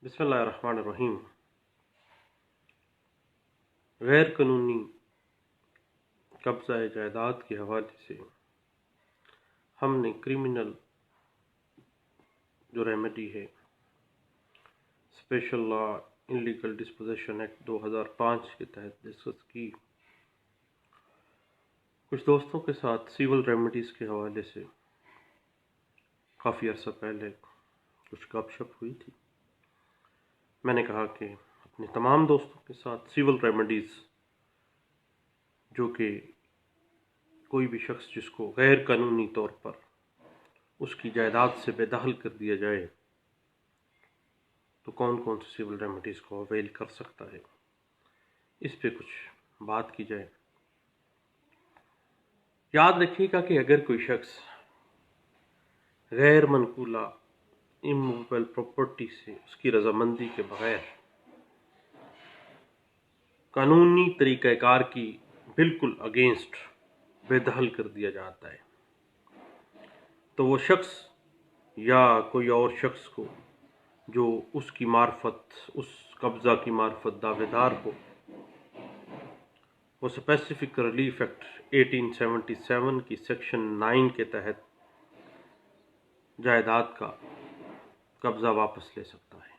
बिस्मिल्लाहिर्रहमानिर्रहीम। गैर कानूनी कब्ज़ा जायदाद के हवाले से हमने क्रिमिनल जो रेमेडी है special law illegal disposition act 2005 के तहत डिस्कस की। कुछ दोस्तों के साथ सिविल रेमेडीज़ के हवाले से काफ़ी अर्सा पहले कुछ गपशप हुई थी। मैंने कहा कि अपने तमाम दोस्तों के साथ सिविल रेमेडीज़ जो कि कोई भी शख्स जिसको गैर कानूनी तौर पर उसकी जायदाद से बेदखल कर दिया जाए तो कौन कौन सी सिविल रेमेडीज़ को अवेल कर सकता है, इस पे कुछ बात की जाए। याद रखिएगा कि अगर कोई शख्स गैर मनकूला इमूवेबल प्रॉपर्टी से उसकी रजामंदी के बगैर कानूनी तरीक़ाकार की बिल्कुल अगेंस्ट बेदखल कर दिया जाता है तो वो शख्स या कोई और शख्स को जो उसकी मार्फत उस कब्ज़ा की मार्फत दावेदार हो वो स्पेसिफिक रिलीफ एक्ट 1877 की सेक्शन 9 के तहत जायदाद का कब्ज़ा वापस ले सकता है,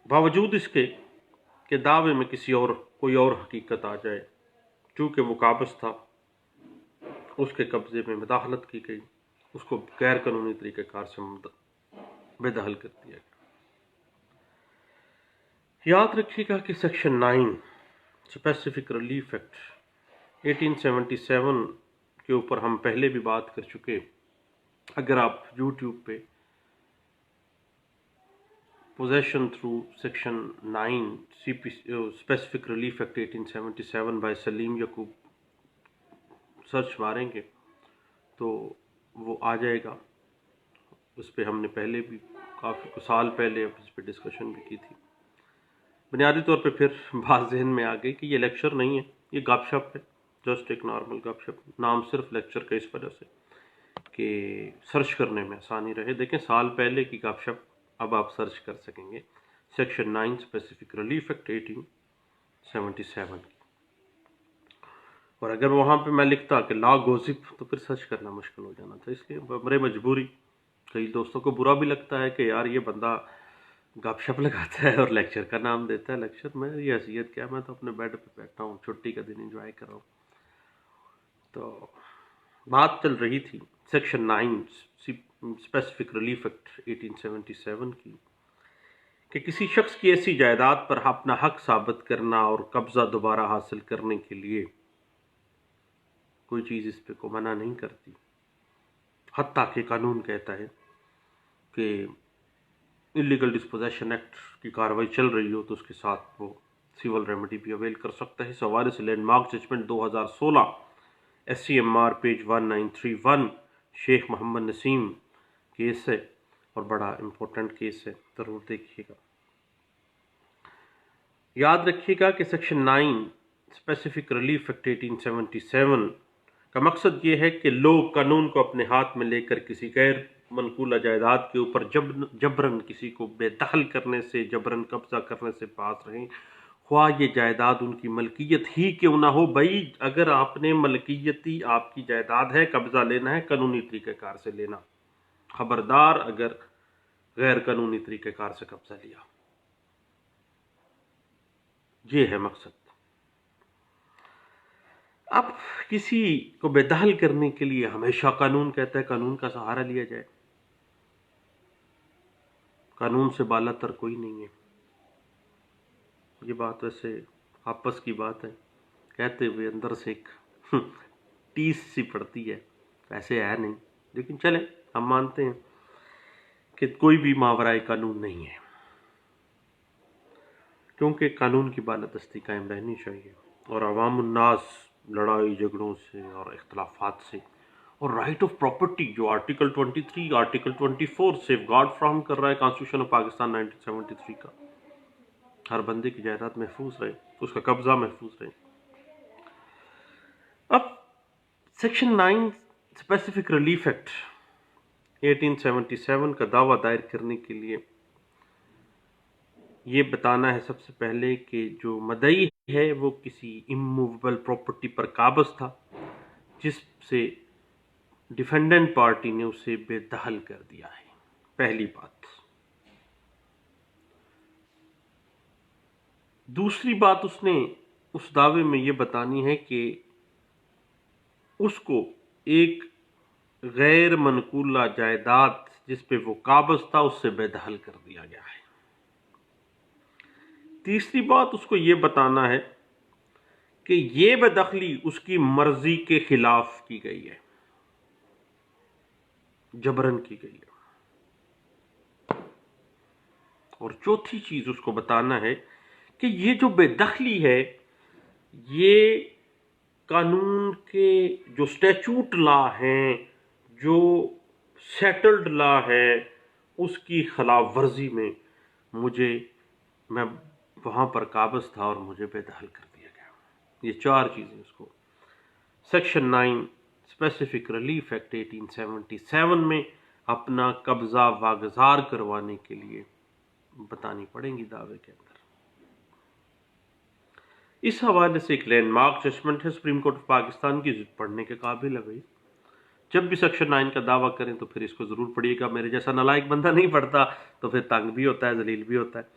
बावजूद इसके कि दावे में कोई और हकीकत आ जाए। चूँकि वो काबिज़ था, उसके कब्ज़े में मुदाखलत की गई, उसको गैर कानूनी तरीक़ेकार से बेदखल कर दिया गया। याद रखिएगा कि सेक्शन 9 स्पेसिफिक रिलीफ एक्ट 1877 के ऊपर हम पहले भी बात कर चुके। अगर आप यूट्यूब पे possession through section 9 specific relief act 1877 by Salim Yakub search मारेंगे तो वो आ जाएगा। उस पर हमने पहले भी काफ़ी साल पहले इस पर डिस्कशन भी की थी। बुनियादी तौर पे फिर बात जहन में आ गई कि ये लेक्चर नहीं है, ये गपशप है, जस्ट एक नॉर्मल गपशप। नाम सिर्फ लेक्चर का इस वजह से कि सर्च करने में आसानी रहे। देखें, साल पहले की गपशप अब आप सर्च कर सकेंगे, सेक्शन 9 स्पेसिफिक रिलीफ एक्ट 1877 की। और अगर वहाँ पे मैं लिखता कि लॉ गोसिप तो फिर सर्च करना मुश्किल हो जाना था। इसलिए बड़े मजबूरी, कई दोस्तों को बुरा भी लगता है कि यार ये बंदा गपशप लगाता है और लेक्चर का नाम देता है लेक्चर। में ये हैसियत क्या, मैं तो अपने बेड पे बैठा हूँ, छुट्टी का दिन एंजॉय कर रहा हूँ। तो बात चल रही थी सेक्शन 9 स्पेसिफिक रिलीफ एक्ट 1877 की कि किसी शख्स की ऐसी जायदाद पर अपना हक साबित करना और कब्जा दोबारा हासिल करने के लिए कोई चीज़ इस पे को मना नहीं करती। हत्ता कि कानून कहता है कि इलीगल डिस्पोजेशन एक्ट की कार्रवाई चल रही हो तो उसके साथ वो सिविल रेमेडी भी अवेल कर सकता है। इस हवाले से landmark judgement 2016 SCMR page 1931 Sheikh Mohammad Naseem case है और बड़ा इम्पोर्टेंट केस है, ज़रूर देखिएगा। याद रखिएगा कि सेक्शन 9 स्पेसिफिक रिलीफ एक्ट 1877 का मकसद ये है कि लोग कानून को अपने हाथ में लेकर किसी गैर मनकूला जायदाद के ऊपर जबरन किसी को बेदखल करने से, जबरन कब्जा करने से पास रहें, ख्वाह ये जायदाद उनकी मलकियत ही क्यों ना हो। भाई, अगर आपने मलकियती आपकी जायदाद है, कब्जा लेना है, कानूनी तरीक़ेकार से लेना। खबरदार अगर गैर कानूनी तरीक़ेकार से कब्जा लिया, ये है मकसद। अब किसी को बेदखल करने के लिए हमेशा कानून कहता है कानून का सहारा लिया जाए। कानून से बालातर कोई नहीं है। ये बात वैसे आपस की बात है, कहते हुए अंदर से एक टीस सी पड़ती है, वैसे है नहीं, लेकिन चले हम मानते हैं कि कोई भी मावराए कानून नहीं है, क्योंकि कानून की बालादस्ती कायम रहनी चाहिए और अवामुन्नास लड़ाई झगड़ों से और इख्तलाफात से और राइट ऑफ प्रॉपर्टी जो आर्टिकल 23 आर्टिकल 24 सेफगार्ड फ्राहम कर रहा है कॉन्स्टिट्यूशन ऑफ पाकिस्तान 1973 का, हर बंदे की जायदाद महफूज रहे, उसका कब्जा महफूज रहे। अब सेक्शन 9 स्पेसिफिक रिलीफ एक्ट 1877 का दावा दायर करने के लिए ये बताना है सबसे पहले कि जो मदई है वो किसी इमूवेबल प्रॉपर्टी पर काबज था, जिससे डिफेंडेंट पार्टी ने उसे बेदखल कर दिया है। पहली बात। दूसरी बात, उसने उस दावे में ये बतानी है कि उसको एक गैर मनकूला जायदाद जिस पे वो काबज था उससे बेदखल कर दिया गया है। तीसरी बात, उसको ये बताना है कि ये बेदखली उसकी मर्जी के खिलाफ की गई है, जबरन की गई है। और चौथी चीज उसको बताना है कि ये जो बेदखली है ये कानून के जो स्टैचूट लॉ हैं, जो सेटल्ड लॉ है, उसकी खिलाफ वर्जी में मैं वहां पर काबज था और मुझे बेदखल कर दिया गया। ये चार चीजें उसको सेक्शन 9 स्पेसिफिक रिलीफ एक्ट 1877 में अपना कब्जा वागजार करवाने के लिए बतानी पड़ेंगी दावे के अंदर। इस हवाले से एक लैंडमार्क जजमेंट है सुप्रीम कोर्ट ऑफ पाकिस्तान की, पढ़ने के काबिल है भाई। जब भी सेक्शन 9 का दावा करें तो फिर इसको जरूर पढ़िएगा। मेरे जैसा नालायक बंदा नहीं पढ़ता तो फिर तंग भी होता है, जलील भी होता है।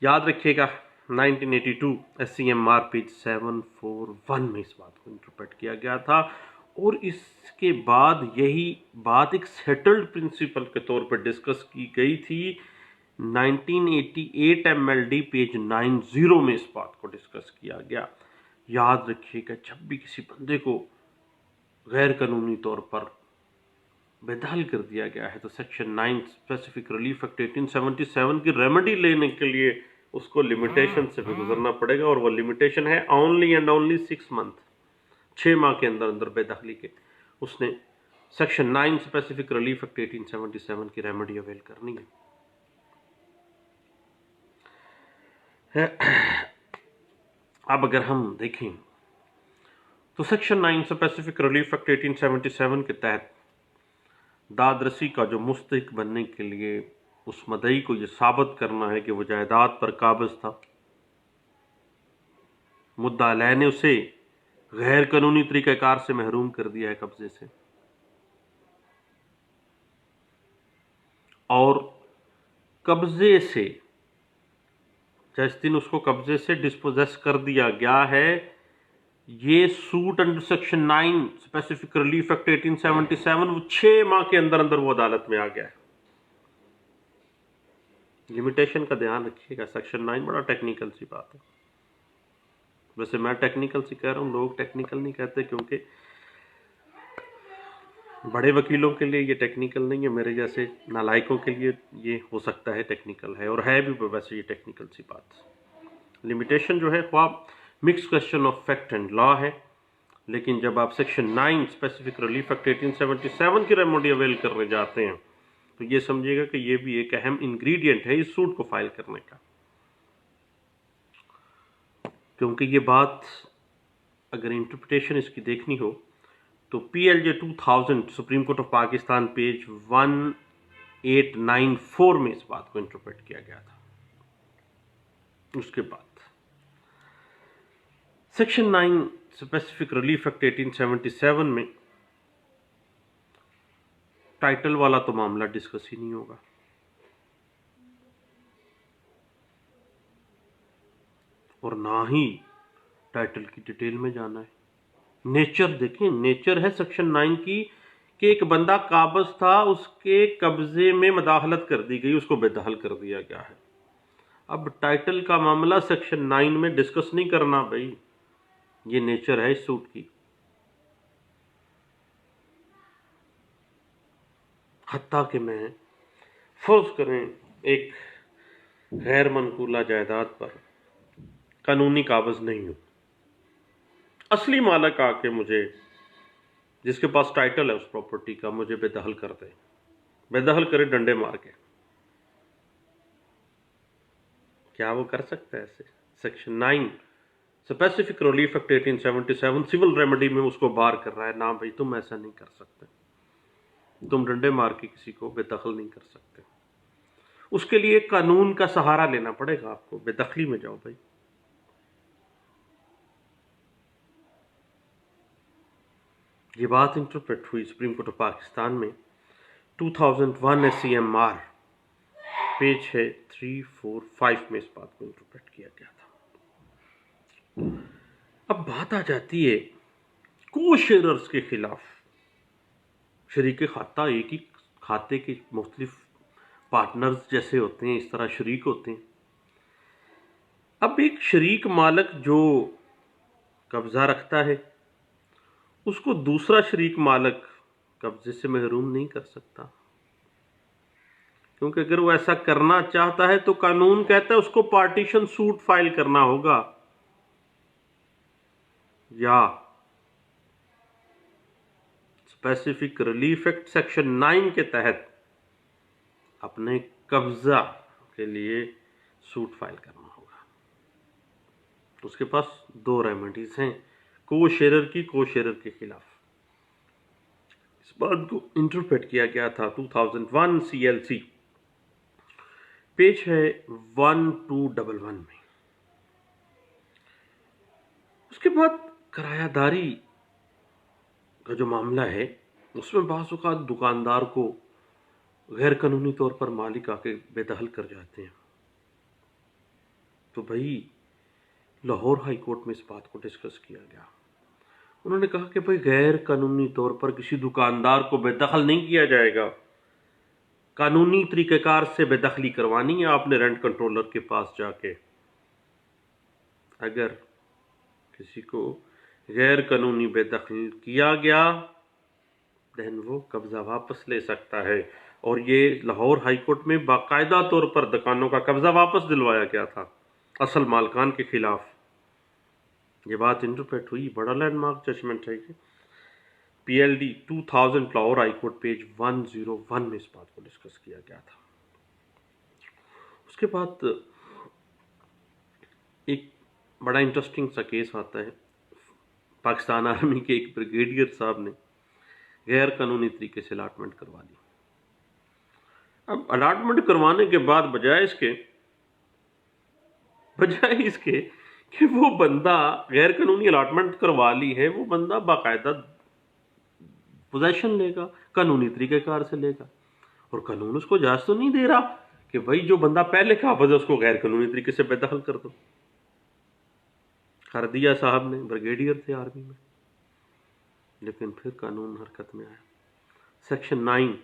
याद रखिएगा 1982 SCMR पेज 741 में इस बात को इंटरप्रेट किया गया था, और इसके बाद यही बात एक सेटल्ड प्रिंसिपल के तौर पर डिस्कस की गई थी 1988 MLD पेज 90 में इस बात को डिस्कस किया गया। याद रखिएगा, जब भी किसी बंदे को गैर कानूनी तौर पर बेदखल कर दिया गया है तो सेक्शन 9 स्पेसिफिक रिलीफ एक्ट 1877 की रेमेडी लेने के लिए उसको लिमिटेशन से भी गुजरना पड़ेगा, और वो लिमिटेशन है ओनली एंड ओनली 6 मंथ, 6 माह के अंदर अंदर बेदखली के उसने सेक्शन 9 स्पेसिफिक रिलीफ एक्ट 1877 की रेमेडी अवेल करनी है। अब अगर हम देखें तो सेक्शन 9 स्पेसिफिक रिलीफ एक्ट 1877 के तहत दादरसी का जो मुस्तहिक बनने के लिए उस मदई को यह साबित करना है कि वो जायदाद पर काबज था, मुद्दा अलैह ने उसे गैर कानूनी तरीक़ाकार से महरूम कर दिया है कब्जे से, और कब्जे से जिस दिन उसको कब्जे से डिस्पोजेस कर दिया गया है, ये suit under section 9 specific relief act 1877 वो 6 माह के अंदर अंदर वो अदालत में आ गया है। लिमिटेशन का ध्यान रखिएगा। सेक्शन 9 बड़ा टेक्निकल सी बात है। वैसे मैं टेक्निकल सी कह रहा हूँ, लोग टेक्निकल नहीं कहते, क्योंकि बड़े वकीलों के लिए ये टेक्निकल नहीं है, मेरे जैसे नालायकों के लिए ये हो सकता है टेक्निकल है, और है भी वैसे ये टेक्निकल सी बात। लिमिटेशन जो है ख्वाब mix question of fact and law है, लेकिन जब आप सेक्शन 9 स्पेसिफिक रिलीफ एक्ट 1877 की रेमेडी अवेल करने जाते हैं तो ये समझिएगा कि ये भी एक अहम इंग्रेडिएंट है इस सूट को फाइल करने का। क्योंकि ये बात अगर इंटरप्रिटेशन इसकी देखनी हो तो PLJ 2000 supreme court of Pakistan page 1894 में इस बात को इंटरप्रेट किया गया था। उसके बाद सेक्शन 9 स्पेसिफिक रिलीफ एक्ट 1877 में टाइटल वाला तो मामला डिस्कस ही नहीं होगा, और ना ही टाइटल की डिटेल में जाना है। नेचर देखें, नेचर है सेक्शन 9 की कि एक बंदा काबज था, उसके कब्जे में मदाखलत कर दी गई, उसको बेदखल कर दिया गया है। अब टाइटल का मामला सेक्शन 9 में डिस्कस नहीं करना भाई, ये नेचर है इस सूट की। हत्ता कि मैं फर्ज करें एक गैर मनकूला जायदाद पर कानूनी काबज नहीं हूं, असली मालिक आके मुझे, जिसके पास टाइटल है उस प्रॉपर्टी का, मुझे बेदखल कर दे, बेदखल करे डंडे मार के, क्या वो कर सकता है ऐसे? Section 9 specific relief act 1877 civil remedy में उसको बार कर रहा है, ना भाई तुम ऐसा नहीं कर सकते। तुम डंडे मार के किसी को बेदखल नहीं कर सकते। उसके लिए कानून का सहारा लेना पड़ेगा आपको, बेदखली में जाओ भाई। ये बात इंटरप्रेट हुई सुप्रीम कोर्ट ऑफ पाकिस्तान में 2001 SCMR पेज है 345 में इस बात को इंटरप्रेट किया गया था। अब बात आ जाती है को शेयरर्स के खिलाफ। शरीक खाता एक ही खाते के मुख्तलिफ पार्टनर्स जैसे होते हैं, इस तरह शरीक होते हैं। अब एक शरीक मालक जो कब्जा रखता है उसको दूसरा शरीक मालक कब्जे से महरूम नहीं कर सकता, क्योंकि अगर वो ऐसा करना चाहता है तो कानून कहता है उसको पार्टीशन सूट फाइल करना होगा या स्पेसिफिक रिलीफ एक्ट सेक्शन 9 के तहत अपने कब्जा के लिए सूट फाइल करना होगा। तो उसके पास दो रेमेडीज हैं को शेयरर के खिलाफ। इस बात को इंटरप्रेट किया गया था 2001 CLC पेज है 1211 में। उसके बाद किरायादारी का जो मामला है उसमें बाज़ औक़ात दुकानदार को गैर कानूनी तौर पर मालिक आके बेदखल कर जाते हैं। तो भाई लाहौर हाई कोर्ट में इस बात को डिस्कस किया गया। उन्होंने कहा कि भाई गैर कानूनी तौर पर किसी दुकानदार को बेदखल नहीं किया जाएगा, कानूनी तरीक़ेकार से बेदखली करवानी है आपने रेंट कंट्रोलर के पास जाके। अगर किसी को गैर कानूनी बेदखल किया गया देन वो कब्जा वापस ले सकता है। और ये लाहौर हाई कोर्ट में बाकायदा तौर पर दुकानों का कब्जा वापस दिलवाया गया था असल मालकान के खिलाफ। ये बात इंटरप्रेट हुई, बड़ा लैंडमार्क जजमेंट है ये। PLD 2000 Lahore high court page 101 में इस बात को डिस्कस किया गया था। उसके बाद एक बड़ा इंटरेस्टिंग सा केस आता है। पाकिस्तान आर्मी के एक ब्रिगेडियर साहब ने गैर कानूनी तरीके से अलाटमेंट करवा ली। अब अलाटमेंट करवाने के बाद बजाय इसके कि वो बंदा गैर कानूनी अलाटमेंट करवा ली है, वो बंदा बाकायदा पोजेशन लेगा, कानूनी तरीकेकार से लेगा। और कानून उसको इजाजत तो नहीं दे रहा कि भाई जो बंदा पहले काबिज है उसको गैर कानूनी तरीके से बेदखल कर दो। कर दिया साहब ने, ब्रिगेडियर थे आर्मी में, लेकिन फिर कानून हरकत में आया। सेक्शन 9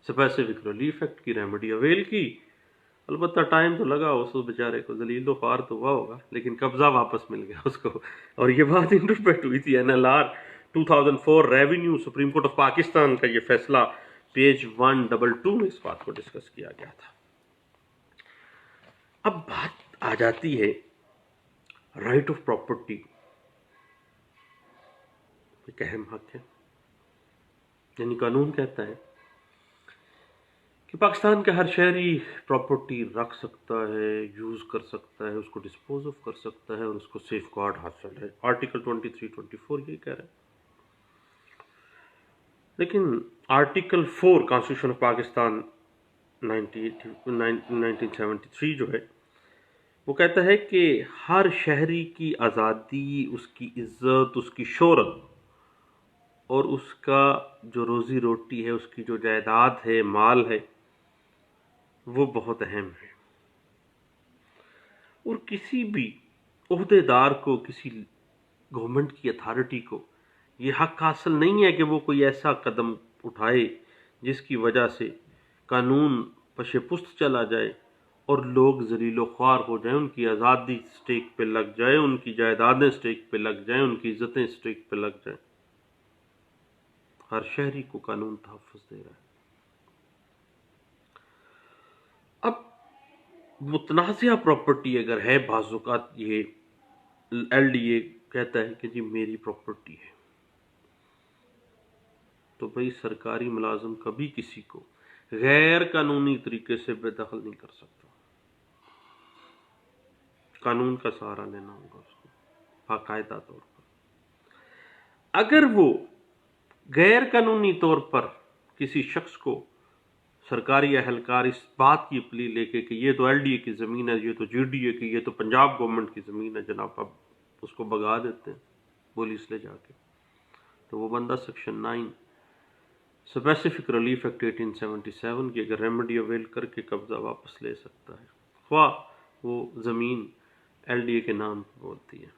स्पेसिफिक रिलीफ एक्ट की रेमेडी अवेल की। अलबत्ता टाइम तो लगा उस बेचारे को, जलील ख्वार तो हुआ होगा, लेकिन कब्जा वापस मिल गया उसको। और ये बात इंटरप्रेट हुई थी NLR 2004 revenue supreme court of Pakistan का ये फैसला पेज 122 में इस बात को डिस्कस किया गया था। अब बात आ जाती है राइट ऑफ प्रॉपर्टी। एक अहम हक है, यानी कानून कहता है कि पाकिस्तान का हर शहरी प्रॉपर्टी रख सकता है, यूज कर सकता है, उसको डिस्पोज ऑफ कर सकता है और उसको सेफ गार्ड हासिल है। आर्टिकल 23-24 ये कह रहा है। लेकिन आर्टिकल 4 कॉन्स्टिट्यूशन ऑफ पाकिस्तान 1973 जो है वो कहता है कि हर शहरी की आज़ादी, उसकी इज्जत, उसकी शोहरत और उसका जो रोज़ी रोटी है, उसकी जो जायदाद है, माल है, वो बहुत अहम है। और किसी भी ओहदेदार को, किसी गवर्नमेंट की अथॉरिटी को ये हक हासिल नहीं है कि वो कोई ऐसा कदम उठाए जिसकी वजह से कानून पशेपुस्त चला जाए और लोग जलीलो ख्वार हो जाएं, उनकी आज़ादी स्टेक पे लग जाए, उनकी जायदादें स्टेक पे लग जाएं, उनकी इज्जतें स्टेक पे लग जाएं। हर शहरी को कानून तहफ़्फ़ुज़ दे रहा है। अब मुतनाज़िया प्रॉपर्टी अगर है, बाज़-औक़ात ये LDA कहता है कि जी मेरी प्रॉपर्टी है, तो भाई सरकारी मुलाजिम कभी किसी को गैर कानूनी तरीके से बेदखल नहीं कर सकता। कानून का सहारा लेना होगा उसको बाकायदा तौर पर। अगर वो गैर कानूनी तौर पर किसी शख्स को सरकारी एहलकार इस बात की अपील लेके कि ये तो LDA की ज़मीन है, ये तो GDA की, ये तो पंजाब गवर्नमेंट की ज़मीन है जनाब, अब उसको भगा देते हैं पुलिस ले जाके, तो वो बंदा सेक्शन 9 स्पेसिफिक रिलीफ एक्ट 1877 की अगर रेमेडी अवेल करके कब्जा वापस ले सकता है, ख्वाह वो ज़मीन LDA के नाम पर होती है।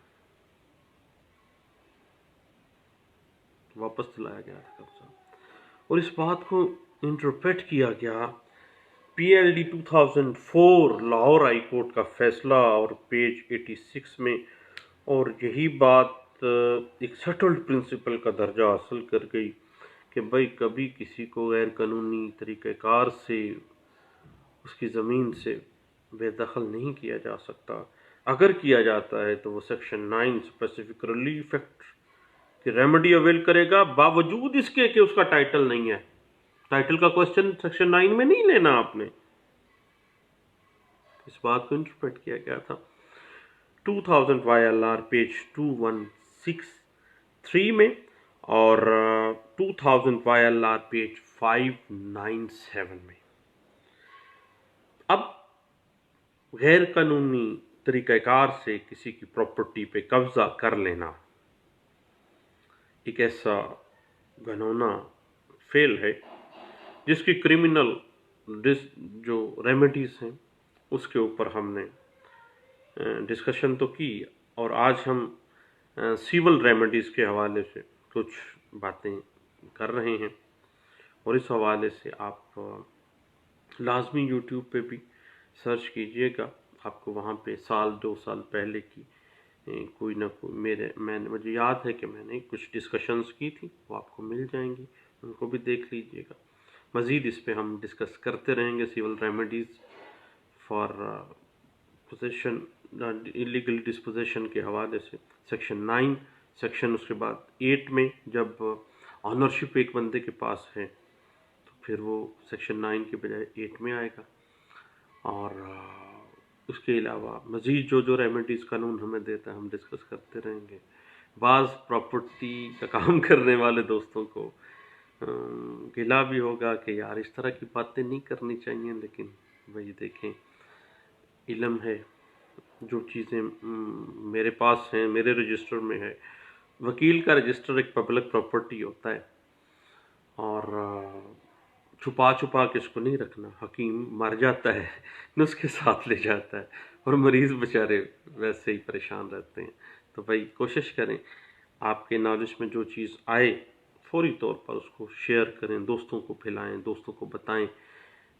वापस दिलाया गया था कब्जा, और इस बात को इंटरप्रेट किया गया PLD 2004 लाहौर हाई कोर्ट का फैसला और पेज 86 में, और यही बात एक सेटल्ड प्रिंसिपल का दर्जा हासिल कर गई कि भाई कभी किसी को गैर कानूनी तरीक़ेकार से उसकी ज़मीन से बेदखल नहीं किया जा सकता। अगर किया जाता है तो वो सेक्शन 9 स्पेसिफिक रिलीफ एक्ट की रेमेडी अवेल करेगा, बावजूद इसके कि उसका टाइटल नहीं है। टाइटल का क्वेश्चन सेक्शन 9 में नहीं लेना आपने। इस बात को इंटरप्रेट किया गया था 2000 YLR पेज 2163 में और 2000 YLR पेज 597 में। अब गैर कानूनी तरीक़ाकार से किसी की प्रॉपर्टी पे कब्जा कर लेना एक ऐसा घिनौना फेल है जिसकी क्रिमिनल जो रेमेडीज़ हैं उसके ऊपर हमने डिस्कशन तो की, और आज हम सिविल रेमेडीज़ के हवाले से कुछ बातें कर रहे हैं। और इस हवाले से आप लाजमी YouTube पे भी सर्च कीजिएगा, आपको वहाँ पे साल 2 साल पहले की कोई ना कोई मुझे याद है कि मैंने कुछ डिस्कशंस की थी, वो आपको मिल जाएंगी, उनको भी देख लीजिएगा। मज़ीद इस पे हम डिस्कस करते रहेंगे civil remedies for possession illegal dispossession के हवाले से सेक्शन 9 सेक्शन, उसके बाद 8 में जब ऑनरशिप एक बंदे के पास है तो फिर वो सेक्शन 9 के बजाय 8 में आएगा। और उसके अलावा मज़ीद जो रेमेडीज़ कानून हमें देता है हम डिस्कस करते रहेंगे। बाज़ प्रॉपर्टी का काम करने वाले दोस्तों को गिला भी होगा कि यार इस तरह की बातें नहीं करनी चाहिए, लेकिन वही देखें इल्म है, जो चीज़ें मेरे पास हैं, मेरे रजिस्टर में है। वकील का रजिस्टर एक पब्लिक प्रॉपर्टी होता है और छुपा छुपा के इसको नहीं रखना। हकीम मर जाता है नुस्खे साथ ले जाता है और मरीज़ बेचारे वैसे ही परेशान रहते हैं। तो भाई कोशिश करें आपके नॉलेज में जो चीज़ आए फौरी तौर पर उसको शेयर करें, दोस्तों को फैलाएं, दोस्तों को बताएं।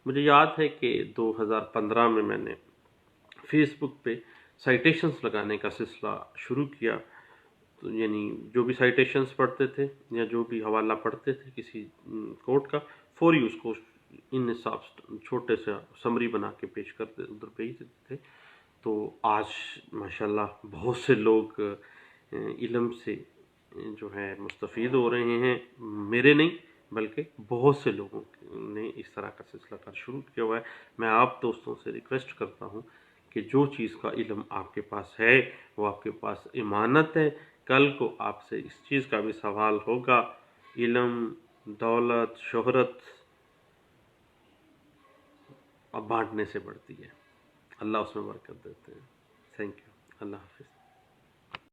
मुझे याद है कि 2015 में मैंने फेसबुक पे साइटेशंस लगाने का सिलसिला शुरू किया, तो यानी जो भी साइटेशंस पढ़ते थे या जो भी हवाला पढ़ते थे किसी कोर्ट का, फौरी उसको इन हिसाब छोटे से समरी बना के पेश करते उधर भेज देते थे। तो आज माशाल्लाह बहुत से लोग इल्म से जो है मुस्तफ़ीद हो रहे हैं। मेरे नहीं बल्कि बहुत से लोगों ने इस तरह का सिलसिला कर शुरू किया हुआ है। मैं आप दोस्तों से रिक्वेस्ट करता हूँ कि जो चीज़ का इल्म आपके पास है वो आपके पास इमानत है। कल को आपसे इस चीज़ का भी सवाल होगा। इल्म, दौलत, शोहरत अब बांटने से बढ़ती है। अल्लाह उसमें बरकत देते हैं। Thank you. अल्लाह हाफिज़।